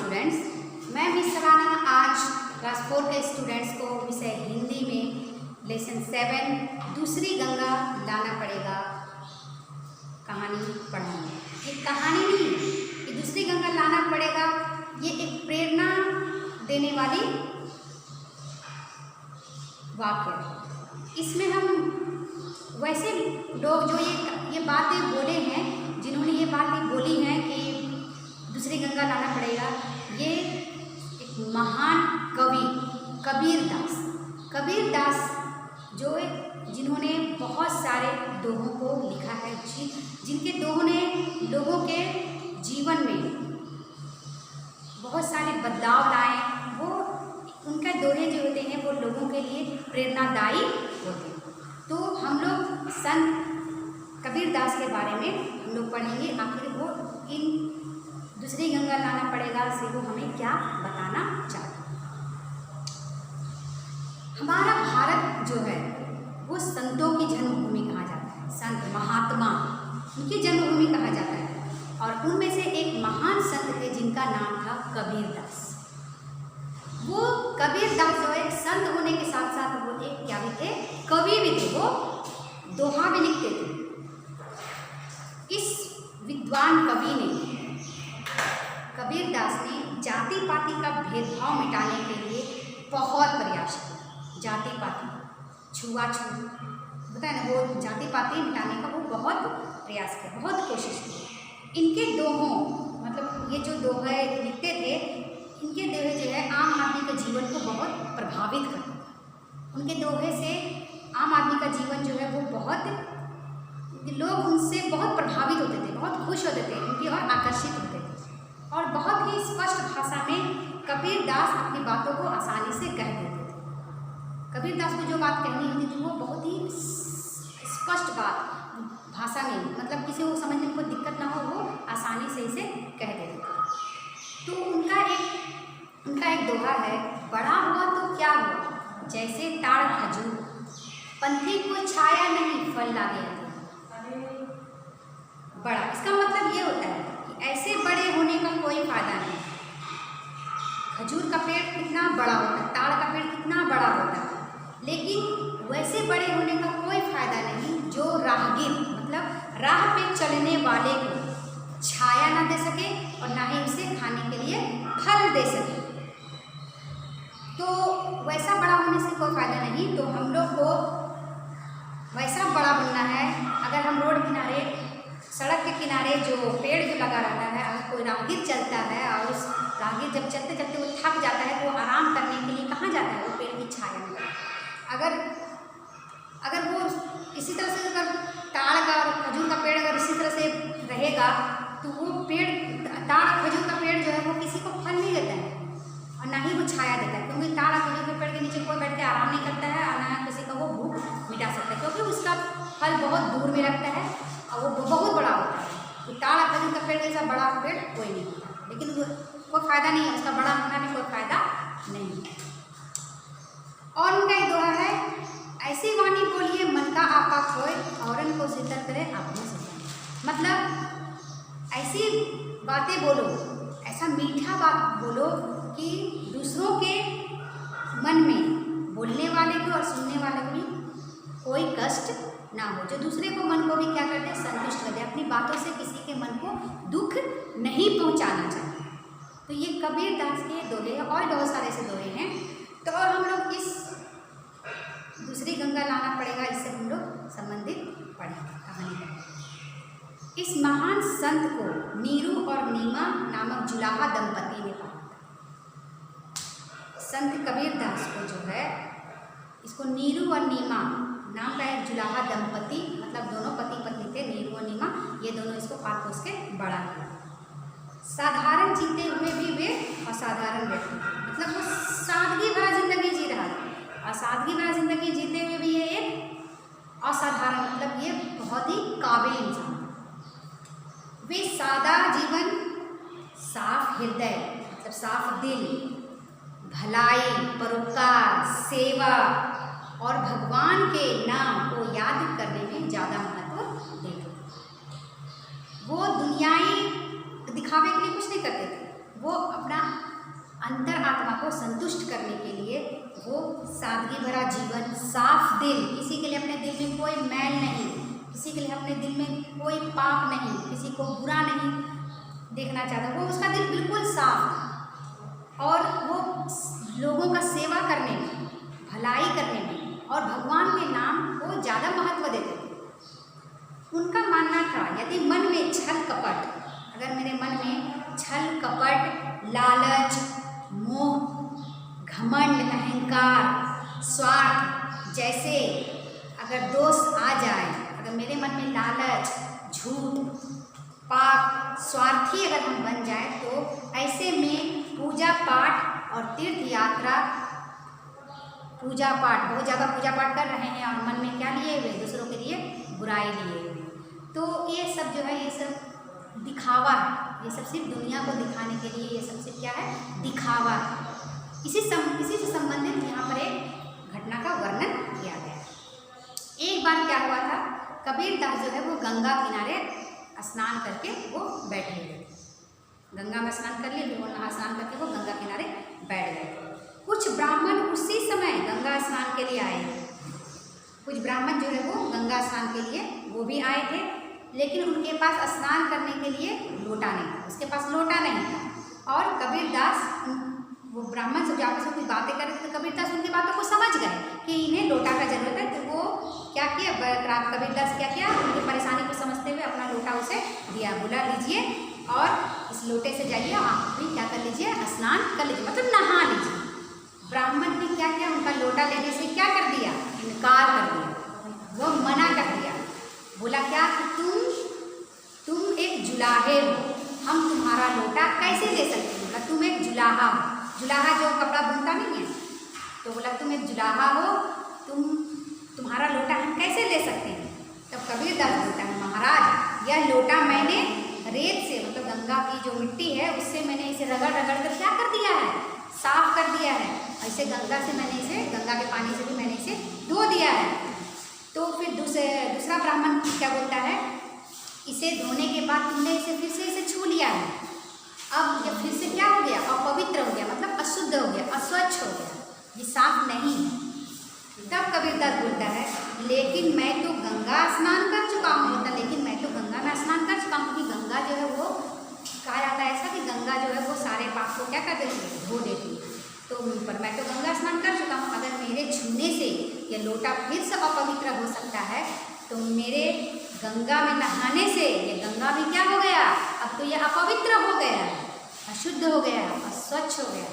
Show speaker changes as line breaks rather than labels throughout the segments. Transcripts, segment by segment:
Students, मैं miss Sarana आज class 4 के स्टूडेंट्स को विषय हिंदी में लेसन 7 दूसरी गंगा लाना पड़ेगा कहानी पढ़ाऊंगी। ये कहानी नहीं, ये दूसरी गंगा लाना पड़ेगा, ये एक प्रेरणा देने वाली वाक्य है। इसमें हम वैसे लोग जो ये बातें बोले हैं, जिन्होंने ये बातें बोली हैं कि दूसरी गंगा लाना पड़ेगा, ये एक महान कवि कबीर दास जो जिन्होंने बहुत सारे दोहों को लिखा है, जिनके दोहों ने लोगों के जीवन में बहुत सारे बदलाव लाए। वो उनके दोहे जो होते हैं वो लोगों के लिए प्रेरणादायी होते हैं। तो हम लोग संत कबीर दास के बारे में हम लोग पढ़ेंगे, आखिर वो इन दूसरी गंगा लाना पड़ेगा से वो हमें क्या बताना चाहते। हमारा भारत जो है वो संतों की जन्मभूमि कहा जाता है, संत महात्मा उनकी जन्मभूमि कहा जाता है। और उनमें से एक महान संत थे जिनका नाम था कबीर दास। वो कबीर दास जो एक संत होने के साथ साथ वो एक क्या भी थे, कवि भी थे। वो दोहा भी लिखते थे। इस विद्वान कवि ने कबीर दास ने जाति पाति का भेदभाव मिटाने के लिए बहुत प्रयास किया। जाति पाति छुआछूत पता है ना, वो जाति पाति मिटाने का वो बहुत प्रयास किया, बहुत कोशिश की। इनके दोहों मतलब ये जो दोहे लिखते थे, इनके दोहे जो है आम आदमी के जीवन को बहुत प्रभावित करते थे। उनके दोहे से आम आदमी का जीवन जो है वो बहुत लोग उनसे बहुत प्रभावित होते थे, बहुत खुश होते थे, उनकी ओर आकर्षित होते थे। और बहुत ही स्पष्ट भाषा में कबीर दास अपनी बातों को आसानी से कह देते थे। कबीर दास को जो बात कहनी होती थी वो बहुत ही स्पष्ट बात भाषा में, मतलब किसी को समझने में कोई दिक्कत ना हो, वो आसानी से इसे कह देते थे। तो उनका एक दोहा है, बड़ा हुआ तो क्या हुआ जैसे ताड़ खजूर, पंथी को छाया नहीं फल लागे। बड़ा इसका मतलब ये होता है कि ऐसे बड़े होने का कोई फायदा नहीं। खजूर का पेड़ कितना बड़ा होता है, ताड़ का पेड़ कितना बड़ा होता है, लेकिन वैसे बड़े होने का कोई फायदा नहीं जो राहगीर मतलब राह पे चलने वाले को छाया ना दे सके और ना ही उसे खाने के लिए फल दे सके। तो वैसा बड़ा होने से कोई फायदा नहीं। तो हम लोग को वैसा बड़ा बनना है। अगर हम रोड किनारे सड़क के किनारे जो पेड़ जो लगा रहता है, अगर कोई राहगीर चलता है और उस राहगीर जब चलते चलते वो थक जाता है तो वो आराम करने के लिए कहाँ जाता है, वो पेड़ की छाया में। अगर वो इसी तरह से अगर ताड़ का और खजूर का पेड़ अगर इसी तरह से रहेगा तो वो पेड़ ताड़ खजूर का पेड़ जो है वो किसी को फल नहीं देता है और ना ही वो छाया देता है, क्योंकि ताड़ खजूर के पेड़ के नीचे कोई बैठ के आराम नहीं करता है और ना किसी का वो भूख मिटा सकता है, क्योंकि उसका फल बहुत दूर में रखता है और वो बहुत बड़ा होता है। तो ताड़ खजूर का पेड़ जैसा बड़ा पेड़ कोई नहीं होता, लेकिन कोई फायदा नहीं है, उसका बड़ा होने में कोई फायदा नहीं है। और उनका एक दोहा है, ऐसी वाणी बोलिए मन का आपा खोए, औरन को शीतल करे आपने से। मतलब ऐसी बातें बोलो, ऐसा मीठा बात बोलो कि दूसरों के मन में बोलने वाले को और सुनने वाले को भी कोई कष्ट ना हो। जो दूसरे को मन को भी क्या करते हैं, संतुष्ट करते हैं। अपनी बातों से किसी के मन को दुख नहीं पहुंचाना चाहिए। तो ये कबीर दास के दोहे हैं और बहुत सारे ऐसे दोहे हैं। तो और हम लोग इस दूसरी गंगा लाना पड़ेगा, इससे हम लोग संबंधित पढ़ेंगे कहानी। इस महान संत को नीरू और नीमा नामक जुलाहा दंपति ने पाया। संत कबीर दास को जो है, इसको नीरू और नीमा नाम का एक जुलाहा दंपति, मतलब दोनों पति पत्नी थे, नीरू और नीमा, ये दोनों इसको पाल पोस के बड़ा किया। साधारण जीते हुए भी वे असाधारण व्यक्ति, मतलब वो सादगी भरा जिंदगी जी रहा था और सादगी भरा जिंदगी जीते हुए भी ये एक असाधारण, मतलब ये बहुत ही काबिल इंसान। वे सादा जीवन, साफ हृदय मतलब साफ दिल, भलाई, परोपकार, सेवा और भगवान के नाम को याद करने में ज़्यादा महत्व देते। वो दुनियाई दिखावे के लिए कुछ नहीं करते थे, वो अपना अंतर आत्मा को संतुष्ट करने के लिए वो सादगी भरा जीवन, साफ दिल, किसी के लिए अपने दिल में कोई मैल नहीं, किसी के लिए अपने दिल में कोई पाप नहीं, किसी को बुरा नहीं देखना चाहता, वो उसका दिल बिल्कुल साफ, और वो लोगों का सेवा करने में, भलाई करने में और भगवान के नाम को ज़्यादा महत्व देते थे। उनका मानना था यदि मन में छल कपट, अगर मेरे मन में छल कपट, लालच, मोह, घमंड, अहंकार, स्वार्थ जैसे अगर दोष आ जाए, अगर मेरे मन में लालच, झूठ, पाप, स्वार्थी अगर हम बन जाए, तो ऐसे में पूजा पाठ और तीर्थ यात्रा, पूजा पाठ बहुत ज़्यादा पूजा पाठ कर रहे हैं और मन में क्या लिए हुए, दूसरों के लिए बुराई लिए हुए, तो ये सब जो है, ये सब दिखावा है, ये सब सिर्फ दुनिया को दिखाने के लिए, ये सब सिर्फ क्या है, दिखावा है। इसी से संबंधित यहाँ पर एक घटना का वर्णन किया गया है। एक बार क्या हुआ था, कबीरदास जो है वो गंगा किनारे स्नान करके वो बैठे हुए, गंगा में स्नान कर लिए, फिर वो नहा स्नान करके वो गंगा किनारे बैठ गए। कुछ ब्राह्मण उसी समय गंगा स्नान के लिए आए थे, कुछ ब्राह्मण जो है वो गंगा स्नान के लिए वो भी आए थे, लेकिन उनके पास स्नान करने के लिए लोटा नहीं था, उसके पास लोटा नहीं था। और कबीरदास, वो ब्राह्मण सब आपस में कुछ बातें कर रहे थे, तो कबीरदास उनकी बातों को समझ गए कि इन्हें लोटा का जरूरत है, तो वो क्या किया, कबीरदास क्या किया, उनकी परेशानी को समझते हुए अपना लोटा उसे दिया, बोला लीजिए और इस लोटे से जाइए आप भी क्या कर लीजिए, स्नान कर लीजिए, मतलब नहा लीजिए। ब्राह्मण ने क्या किया, उनका लोटा लेने से क्या कर दिया, इनकार कर दिया, वो मना कर दिया, बोला क्या कि तुम एक जुलाहे हो, हम तुम्हारा लोटा कैसे ले सकते हैं, बोला तुम एक जुलाहा हो, जुलाहा जो कपड़ा बुनता नहीं है, तो बोला तुम एक जुलाहा हो, तुम्हारा लोटा हम कैसे ले सकते हैं। तब कबीरदास बोलता है, महाराज यह लोटा मैंने रेत से, मतलब गंगा की जो मिट्टी है उससे मैंने इसे रगड़ रगड़ कर क्या कर दिया है, साफ कर दिया है, ऐसे गंगा से मैंने इसे, गंगा के पानी से भी मैंने इसे धो दिया है। तो फिर दूसरा ब्राह्मण क्या बोलता है, इसे धोने के बाद तुमने इसे फिर से इसे छू लिया है, अब ये फिर से क्या हो गया, अपवित्र हो गया, मतलब अशुद्ध हो गया, अस्वच्छ हो गया, ये साफ नहीं है। तब कबीरदास बोलता है, लेकिन मैं तो गंगा स्नान कर चुका हूँ, बोलता लेकिन मैं तो गंगा में स्नान कर चुका हूँ, क्योंकि गंगा जो है वो कहा जाता है ऐसा कि गंगा जो है वो सारे पाप को क्या कर देती है, धो देती है, तो पर मैं तो गंगा स्नान कर चुका हूँ, अगर मेरे छूने से ये लोटा फिर से अपवित्र हो सकता है, तो मेरे गंगा में नहाने से ये गंगा भी क्या हो गया, अब तो ये अपवित्र हो गया, अशुद्ध हो गया, अस्वच्छ हो गया,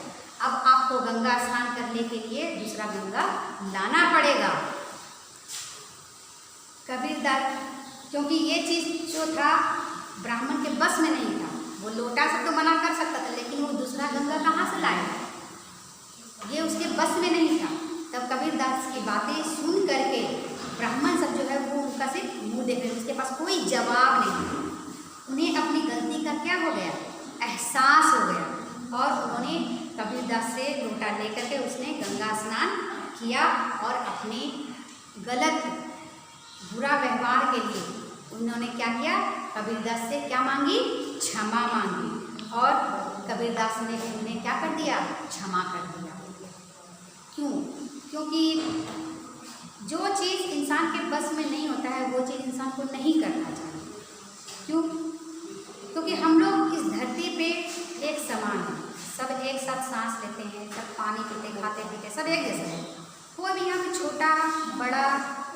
अब आपको गंगा स्नान करने के लिए दूसरा गंगा लाना पड़ेगा। कबीरदास, क्योंकि ये चीज़ जो था ब्राह्मण के बस में नहीं था, वो लोटा सब तो मना कर सकता था, लेकिन वो दूसरा गंगा कहाँ से लाएगा, ये उसके बस में नहीं था। तब कबीरदास की बातें सुन करके ब्राह्मण सब जो है वो उनका सिर्फ मुँह देख रहे, उसके पास कोई जवाब नहीं, उन्हें अपनी गलती का क्या हो गया, एहसास हो गया, और उन्होंने कबीरदास से लोटा लेकर के उसने गंगा स्नान किया और अपने गलत बुरा व्यवहार के लिए उन्होंने क्या किया, कबीरदास से क्या मांगी, क्षमा मांगी, और कबीरदास ने उन्हें क्या कर दिया, क्षमा कर दिया। क्यों, क्योंकि जो चीज़ इंसान के बस में नहीं होता है वो चीज़ इंसान को नहीं करना चाहिए। क्यों, क्योंकि हम लोग इस धरती पे एक समान हैं, सब एक साथ सांस लेते हैं, सब पानी पीते, खाते पीते, सब एक जैसे हैं, कोई भी यहाँ पे छोटा बड़ा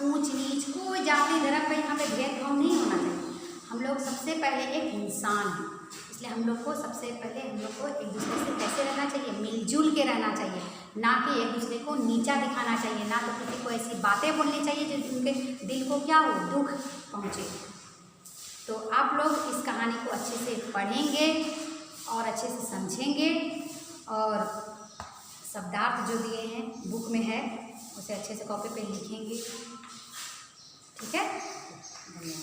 ऊंच नीच कोई जाति धर्म पे यहाँ पे भेदभाव नहीं होना चाहिए। हम लोग सबसे पहले एक इंसान हैं, इसलिए हम लोग को सबसे पहले हम लोग को एक दूसरे से कैसे रहना चाहिए, मिलजुल के रहना चाहिए, ना कि एक दूसरे को नीचा दिखाना चाहिए, ना तो किसी को ऐसी बातें बोलनी चाहिए जो उनके दिल को क्या हो, दुख पहुँचे। तो आप लोग इस कहानी को अच्छे से पढ़ेंगे और अच्छे से समझेंगे, और शब्दार्थ जो दिए हैं बुक में है उसे अच्छे से कॉपी पे लिखेंगे, ठीक है। धन्यवाद।